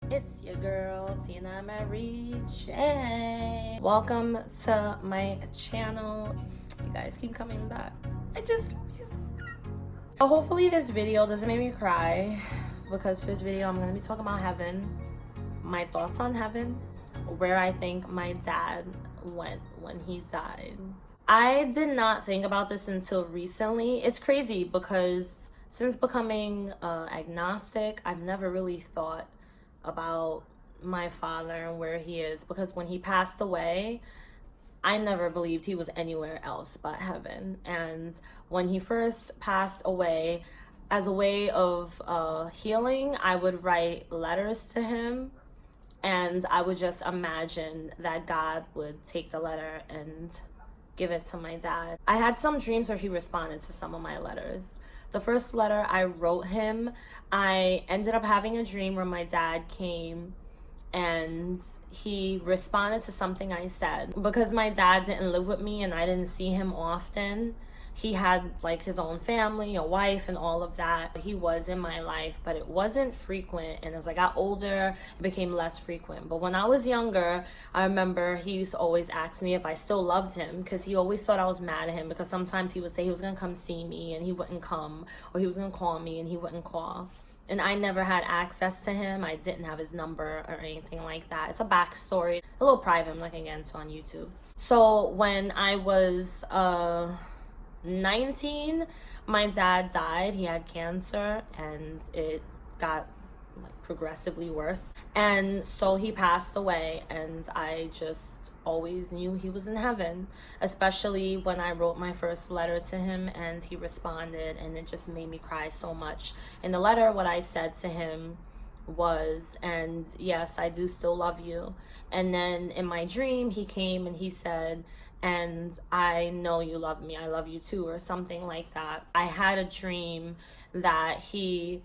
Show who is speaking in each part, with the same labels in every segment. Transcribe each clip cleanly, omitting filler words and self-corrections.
Speaker 1: It's your girl Tina Marie J. Welcome to my channel. You guys keep coming back. Hopefully this video doesn't make me cry, because for this video I'm gonna be talking about heaven, my thoughts on heaven, where I think my dad went when he died. I did not think about this until recently. It's crazy because since becoming agnostic, I've never really thought about my father and where he is, because when he passed away, I never believed he was anywhere else but heaven. And when he first passed away, as a way of healing, I would write letters to him, and I would just imagine that God would take the letter and give it to my dad. I had some dreams where he responded to some of my letters. The first letter I wrote him, I ended up having a dream where my dad came and he responded to something I said. Because my dad didn't live with me and I didn't see him often, he had like his own family, a wife, and all of that. He was in my life, but it wasn't frequent. And as I got older, it became less frequent. But when I was younger, I remember he used to always ask me if I still loved him, because he always thought I was mad at him, because sometimes he would say he was gonna come see me and he wouldn't come, or he was gonna call me and he wouldn't call. And I never had access to him. I didn't have his number or anything like that. It's a backstory, a little private. I'm looking into on YouTube. So when I was 19, my dad died. He had cancer and it got like progressively worse, and so he passed away, and I just always knew he was in heaven, especially when I wrote my first letter to him and he responded, and it just made me cry so much. In the letter, what I said to him was, and yes, I do still love you. And then in my dream, he came and he said, and I know you love me, I love you too, or something like that. I had a dream that he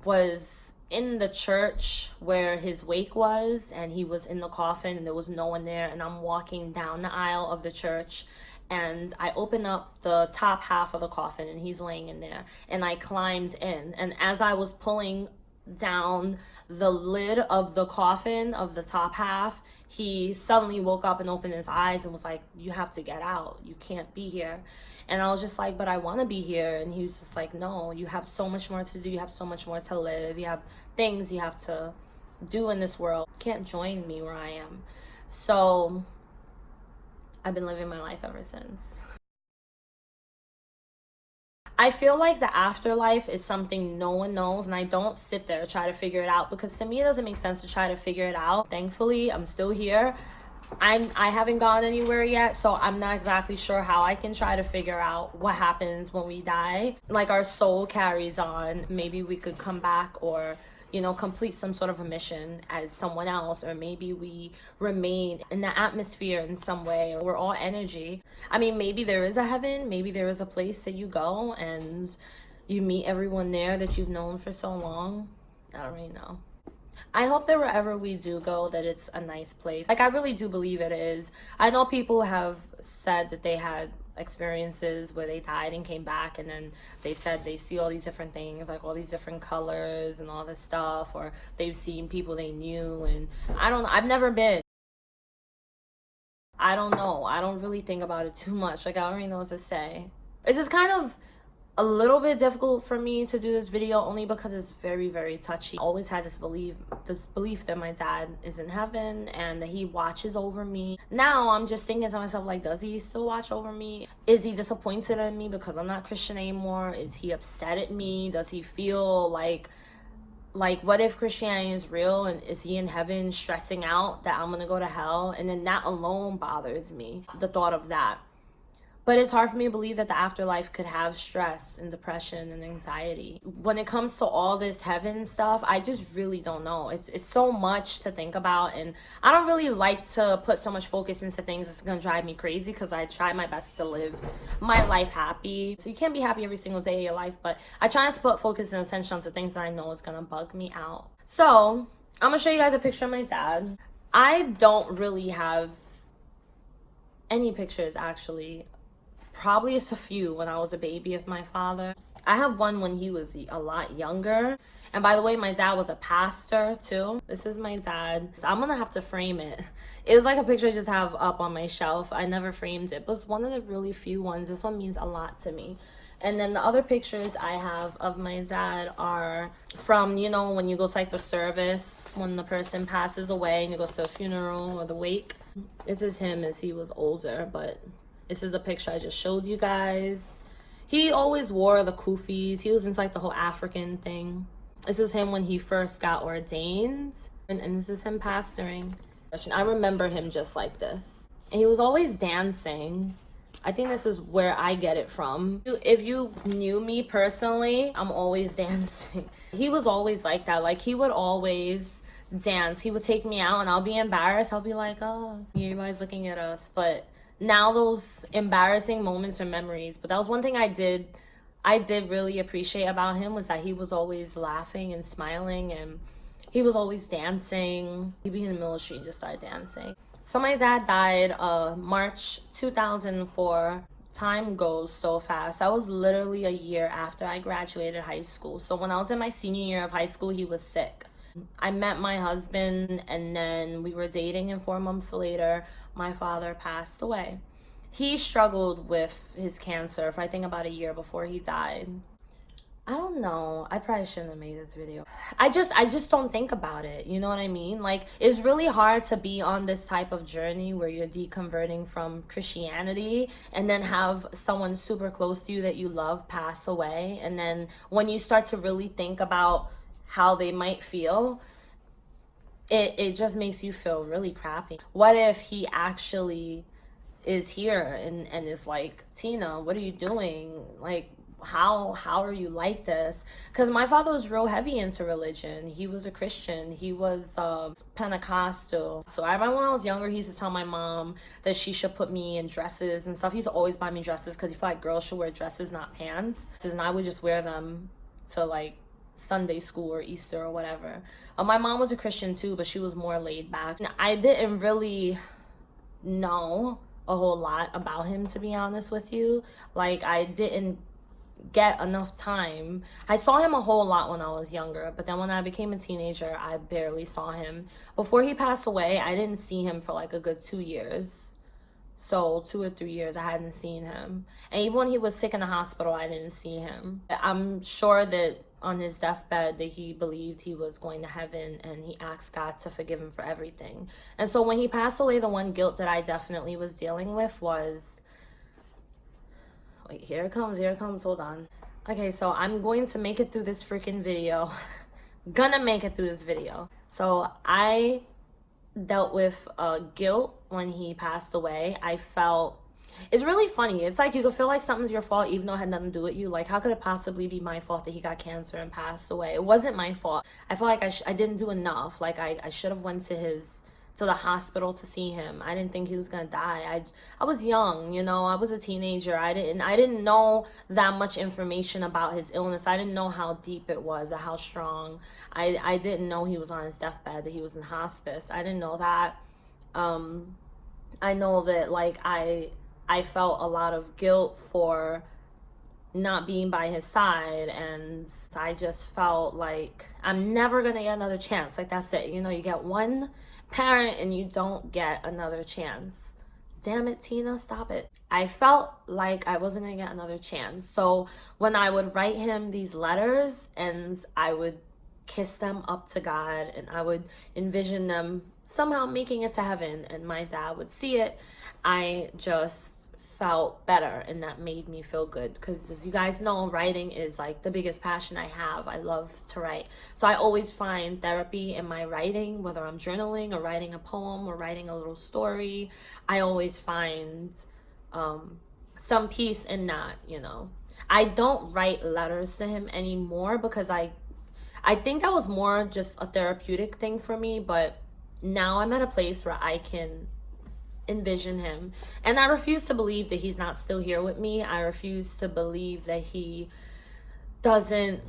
Speaker 1: was in the church where his wake was, and he was in the coffin and there was no one there, and I'm walking down the aisle of the church, and I open up the top half of the coffin and he's laying in there, and I climbed in, and as I was pulling down the lid of the coffin of the top half, he suddenly woke up and opened his eyes and was like, you have to get out, you can't be here. And I was just like, but I want to be here. And he was just like, no, you have so much more to do, you have so much more to live, you have things you have to do in this world, you can't join me where I am. So I've been living my life ever since. I feel like the afterlife is something no one knows, and I don't sit there try to figure it out, because to me it doesn't make sense to try to figure it out. Thankfully, I'm still here. I haven't gone anywhere yet, so I'm not exactly sure how I can try to figure out what happens when we die. Like, our soul carries on. Maybe we could come back, or complete some sort of a mission as someone else, or maybe we remain in the atmosphere in some way. We're all energy. I mean, maybe there is a heaven, maybe there is a place that you go and you meet everyone there that you've known for so long. I don't really know. I hope that wherever we do go, that it's a nice place. Like, I really do believe it is. I know people have said that they had experiences where they died and came back, and then they said they see all these different things, like all these different colors and all this stuff, or they've seen people they knew. And I've never been. I don't know. I don't really think about it too much. Like, I don't really know what to say. It's just kind of a little bit difficult for me to do this video, only because it's very, very touchy. I always had this belief that my dad is in heaven and that he watches over me. Now I'm just thinking to myself, like, does he still watch over me? Is he disappointed in me because I'm not Christian anymore? Is he upset at me? Does he feel like what if Christianity is real, and is he in heaven stressing out that I'm gonna go to hell? And then that alone bothers me, the thought of that. But it's hard for me to believe that the afterlife could have stress and depression and anxiety. When it comes to all this heaven stuff, I just really don't know. It's so much to think about, and I don't really like to put so much focus into things that's gonna drive me crazy, because I try my best to live my life happy. So you can't be happy every single day of your life, but I try not to put focus and attention onto things that I know is gonna bug me out. So I'm gonna show you guys a picture of my dad. I don't really have any pictures, actually. Probably just a few when I was a baby of my father. I have one when he was a lot younger. And by the way, my dad was a pastor too. This is my dad. I'm gonna have to frame it. It was like a picture I just have up on my shelf. I never framed it, but it's one of the really few ones. This one means a lot to me. And then the other pictures I have of my dad are from, you know, when you go to like the service, when the person passes away and you go to a funeral or the wake. This is him as he was older, but this is a picture I just showed you guys. He always wore the kufis. He was into like the whole African thing. This is him when he first got ordained. And this is him pastoring. I remember him just like this. And he was always dancing. I think this is where I get it from. If you knew me personally, I'm always dancing. He was always like that. Like, he would always dance. He would take me out and I'll be embarrassed. I'll be like, oh, everybody's looking at us. But now those embarrassing moments are memories. But that was one thing I did really appreciate about him, was that he was always laughing and smiling, and he was always dancing. He'd be in the military and just start dancing. So my dad died March 2004. Time goes so fast. That was literally a year after I graduated high school. So when I was in my senior year of high school, he was sick. I met my husband and then we were dating, and 4 months later, my father passed away. He struggled with his cancer for I think about a year before he died. I don't know. I probably shouldn't have made this video. I just don't think about it. You know what I mean? Like, it's really hard to be on this type of journey where you're deconverting from Christianity and then have someone super close to you that you love pass away. And then when you start to really think about how they might feel, it just makes you feel really crappy. What if he actually is here and is like, Tina, what are you doing? Like, how are you like this? Because my father was real heavy into religion. He was a Christian. He was Pentecostal. So I remember when I was younger, he used to tell my mom that she should put me in dresses and stuff. He used to always buy me dresses because he felt like girls should wear dresses, not pants. And I would just wear them to like Sunday school or Easter or whatever. My mom was a Christian too, but she was more laid back. I didn't really know a whole lot about him, to be honest with you. Like, I didn't get enough time. I saw him a whole lot when I was younger, but then when I became a teenager, I barely saw him. Before he passed away, I didn't see him for like a good 2 years. So 2 or 3 years I hadn't seen him. And even when he was sick in the hospital, I didn't see him. I'm sure that on his deathbed that he believed he was going to heaven, and he asked God to forgive him for everything. And so when he passed away, the one guilt that I definitely was dealing with was, wait, here it comes, hold on. Okay, so I'm going to make it through this freaking video. Gonna make it through this video. So I dealt with guilt when he passed away. I felt, it's really funny. It's like you could feel like something's your fault even though it had nothing to do with you. Like, how could it possibly be my fault that he got cancer and passed away? It wasn't my fault. I felt like I didn't do enough. Like, I should have went to the hospital to see him. I didn't think he was gonna die. I was young, you know. I was a teenager. I didn't know that much information about his illness. I didn't know how deep it was or how strong. I didn't know he was on his deathbed, that he was in hospice. I didn't know that. I know that, like, I felt a lot of guilt for not being by his side, and I just felt like I'm never gonna get another chance. Like, that's it. You know, you get one parent and you don't get another chance. Damn it, Tina, stop it. I felt like I wasn't gonna get another chance. So when I would write him these letters and I would kiss them up to God and I would envision them somehow making it to heaven and my dad would see it, I just felt better, and that made me feel good, because as you guys know, writing is like the biggest passion I have. I love to write, so I always find therapy in my writing, whether I'm journaling or writing a poem or writing a little story. I always find some peace in that, you know. I don't write letters to him anymore because I think that was more just a therapeutic thing for me, but now I'm at a place where I can envision him, and I refuse to believe that he's not still here with me. I refuse to believe that he doesn't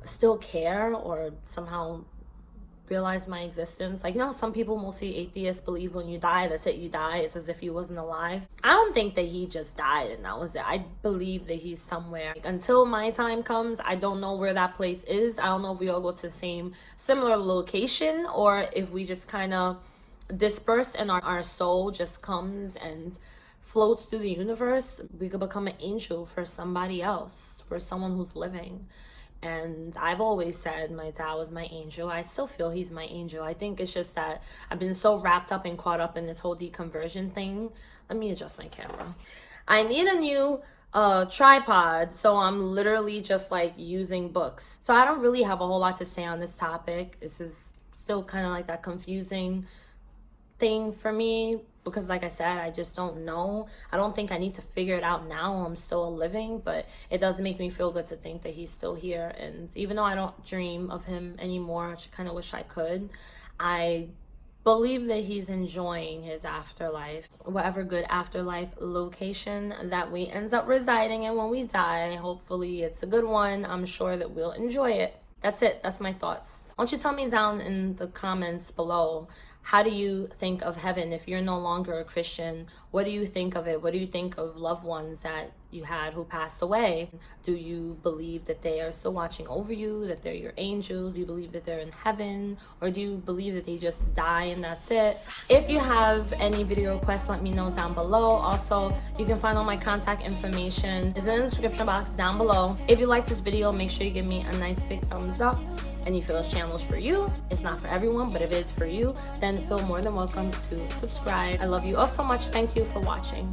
Speaker 1: still care or somehow realize my existence. Like, you know how some people, mostly atheists, believe when you die, that's it, you die, it's as if you wasn't alive. I don't think that he just died and that was it. I believe that he's somewhere. Like, until my time comes, I don't know where that place is. I don't know if we all go to the same similar location, or if we just kind of disperse and our soul just comes and floats through the universe. We could become an angel for somebody else, for someone who's living. And I've always said my dad was my angel. I still feel he's my angel. I think it's just that I've been so wrapped up and caught up in this whole deconversion thing. Let me adjust my camera. I need a new tripod, so I'm literally just like using books. So I don't really have a whole lot to say on this topic. This is still kind of like that confusing thing for me, because like I said, I just don't know. I don't think I need to figure it out now. I'm still living, but it does make me feel good to think that he's still here. And even though I don't dream of him anymore, I kind of wish I could, I believe that he's enjoying his afterlife, whatever good afterlife location that we end up residing in when we die. Hopefully it's a good one. I'm sure that we'll enjoy it. That's it. That's my thoughts. Why don't you tell me down in the comments below, how do you think of heaven if you're no longer a Christian? What do you think of it? What do you think of loved ones that you had who passed away? Do you believe that they are still watching over you, that they're your angels? Do you believe that they're in heaven? Or do you believe that they just die and that's it? If you have any video requests, let me know down below. Also, you can find all my contact information is in the description box down below. If you like this video, make sure you give me a nice big thumbs up. And you feel this channel is for you, it's not for everyone, but if it is for you, then feel more than welcome to subscribe. I love you all so much. Thank you for watching.